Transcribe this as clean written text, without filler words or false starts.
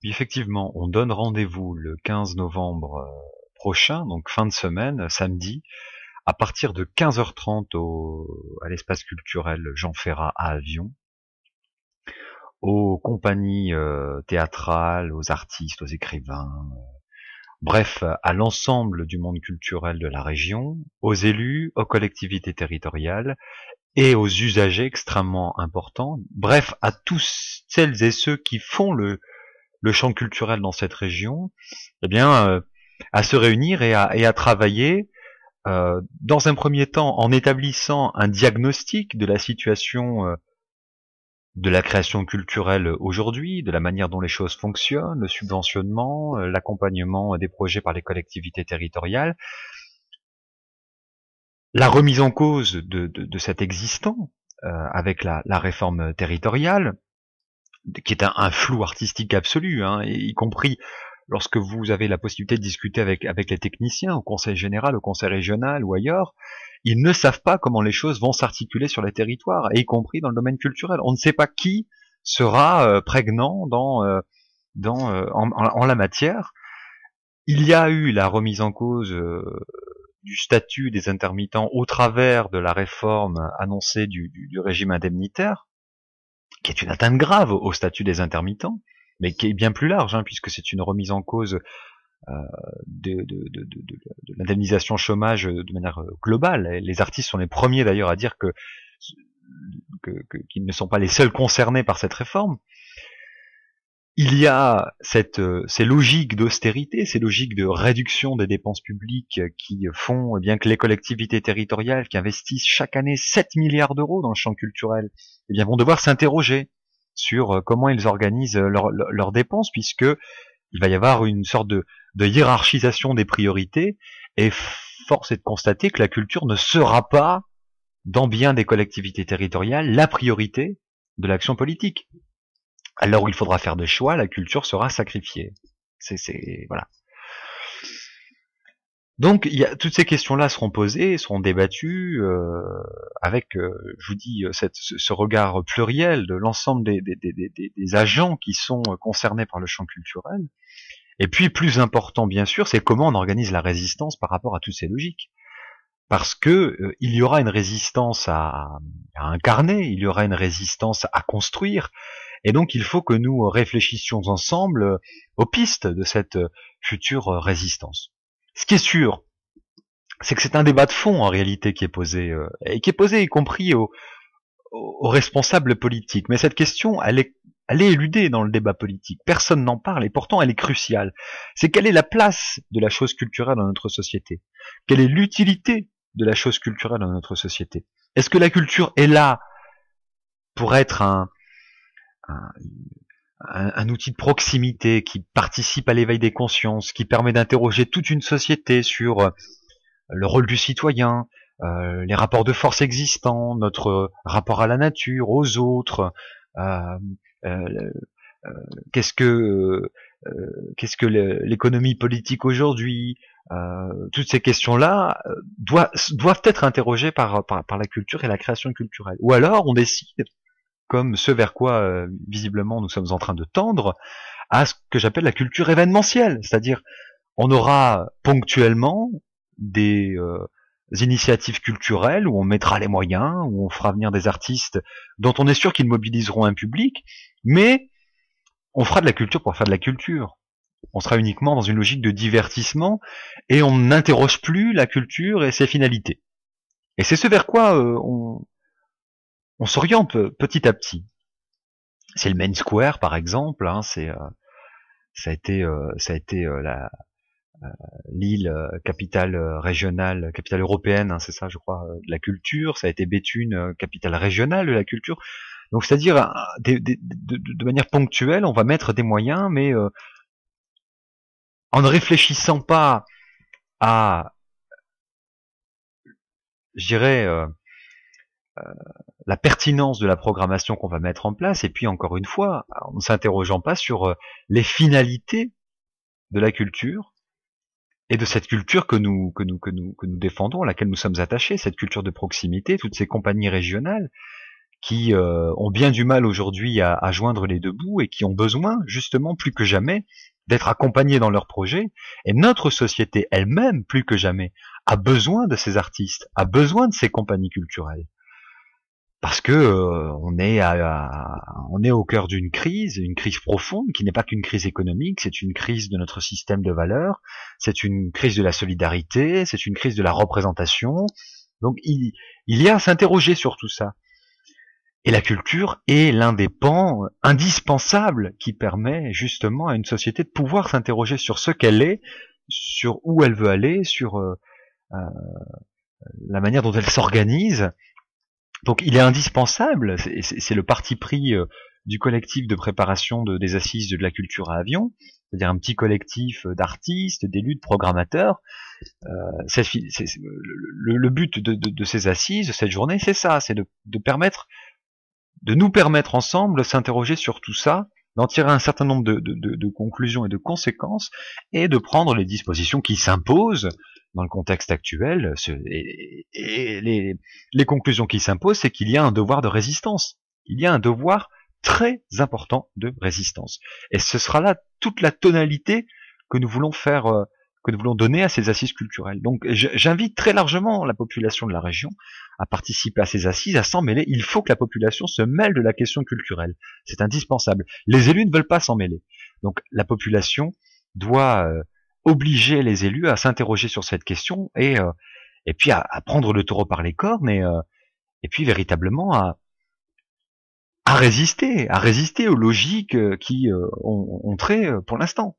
Oui, effectivement, on donne rendez-vous le 15 novembre prochain, donc fin de semaine, samedi, à partir de 15h30 à l'espace culturel Jean Ferrat à Avion, aux compagnies théâtrales, aux artistes, aux écrivains, bref, à l'ensemble du monde culturel de la région, aux élus, aux collectivités territoriales et aux usagers extrêmement importants, bref, à tous celles et ceux qui font le champ culturel dans cette région, eh bien, à se réunir et à travailler dans un premier temps en établissant un diagnostic de la situation de la création culturelle aujourd'hui, de la manière dont les choses fonctionnent, le subventionnement, l'accompagnement des projets par les collectivités territoriales, la remise en cause de cet existant avec la réforme territoriale, qui est un flou artistique absolu, hein, y compris lorsque vous avez la possibilité de discuter avec les techniciens au conseil général, au conseil régional ou ailleurs, ils ne savent pas comment les choses vont s'articuler sur les territoires, et y compris dans le domaine culturel. On ne sait pas qui sera prégnant en la matière. Il y a eu la remise en cause du statut des intermittents au travers de la réforme annoncée du régime indemnitaire, qui est une atteinte grave au statut des intermittents, mais qui est bien plus large, hein, puisque c'est une remise en cause de l'indemnisation chômage de manière globale. Et les artistes sont les premiers d'ailleurs à dire qu'ils ne sont pas les seuls concernés par cette réforme. Il y a ces logiques d'austérité, ces logiques de réduction des dépenses publiques qui font bien que les collectivités territoriales qui investissent chaque année 7 milliards d'euros dans le champ culturel, eh bien, vont devoir s'interroger sur comment ils organisent leurs dépenses, puisque il va y avoir une sorte de hiérarchisation des priorités, et force est de constater que la culture ne sera pas, dans bien des collectivités territoriales, la priorité de l'action politique. Alors où il faudra faire des choix, la culture sera sacrifiée. Voilà. Donc, toutes ces questions-là seront posées, seront débattues avec, je vous dis, ce regard pluriel de l'ensemble des agents qui sont concernés par le champ culturel. Et puis, plus important, bien sûr, c'est comment on organise la résistance par rapport à toutes ces logiques. Parce que il y aura une résistance à incarner, il y aura une résistance à construire, et donc il faut que nous réfléchissions ensemble aux pistes de cette future résistance. Ce qui est sûr, c'est que c'est un débat de fond en réalité qui est posé, y compris aux responsables politiques. Mais cette question, elle est éludée dans le débat politique. Personne n'en parle, et pourtant elle est cruciale. C'est quelle est la place de la chose culturelle dans notre société? Quelle est l'utilité de la chose culturelle dans notre société? Est-ce que la culture est là pour être un outil de proximité qui participe à l'éveil des consciences, qui permet d'interroger toute une société sur le rôle du citoyen, les rapports de force existants, notre rapport à la nature, aux autres, qu'est-ce que l'économie politique aujourd'hui, toutes ces questions-là doivent être interrogées par la culture et la création culturelle. Ou alors on décide, comme ce vers quoi visiblement nous sommes en train de tendre, à ce que j'appelle la culture événementielle, c'est-à-dire on aura ponctuellement des initiatives culturelles où on mettra les moyens, où on fera venir des artistes dont on est sûr qu'ils mobiliseront un public, mais on fera de la culture pour faire de la culture. On sera uniquement dans une logique de divertissement et on n'interroge plus la culture et ses finalités. Et c'est ce vers quoi on s'oriente petit à petit. C'est le Main Square par exemple, hein, ça a été Lille, capitale régionale, capitale européenne, hein, c'est ça je crois, de la culture. Ça a été Béthune, capitale régionale de la culture. Donc c'est-à-dire de manière ponctuelle, on va mettre des moyens, mais en ne réfléchissant pas à, je dirais, la pertinence de la programmation qu'on va mettre en place, et puis encore une fois, en ne s'interrogeant pas sur les finalités de la culture et de cette culture que nous défendons, à laquelle nous sommes attachés, cette culture de proximité, toutes ces compagnies régionales qui ont bien du mal aujourd'hui à joindre les deux bouts et qui ont besoin, justement, plus que jamais, d'être accompagnés dans leurs projets. Et notre société elle-même, plus que jamais, a besoin de ces artistes, a besoin de ces compagnies culturelles. Parce que on est au cœur d'une crise, une crise profonde, qui n'est pas qu'une crise économique, c'est une crise de notre système de valeurs, c'est une crise de la solidarité, c'est une crise de la représentation. Donc il y a à s'interroger sur tout ça. Et la culture est l'un des pans indispensables qui permet justement à une société de pouvoir s'interroger sur ce qu'elle est, sur où elle veut aller, sur la manière dont elle s'organise. Donc il est indispensable, c'est le parti pris du collectif de préparation des assises de la culture à Avion, c'est-à-dire un petit collectif d'artistes, d'élus, de programmateurs. Le but de ces assises, de cette journée, c'est ça, c'est de nous permettre ensemble de s'interroger sur tout ça, d'en tirer un certain nombre de conclusions et de conséquences, et de prendre les dispositions qui s'imposent dans le contexte actuel. Et les conclusions qui s'imposent, c'est qu'il y a un devoir de résistance. Il y a un devoir très important de résistance. Et ce sera là toute la tonalité que nous voulons faire, que nous voulons donner à ces assises culturelles. Donc j'invite très largement la population de la région à participer à ces assises, à s'en mêler. Il faut que la population se mêle de la question culturelle. C'est indispensable. Les élus ne veulent pas s'en mêler. Donc la population doit obliger les élus à s'interroger sur cette question et puis à prendre le taureau par les cornes et puis véritablement à résister aux logiques qui ont trait pour l'instant.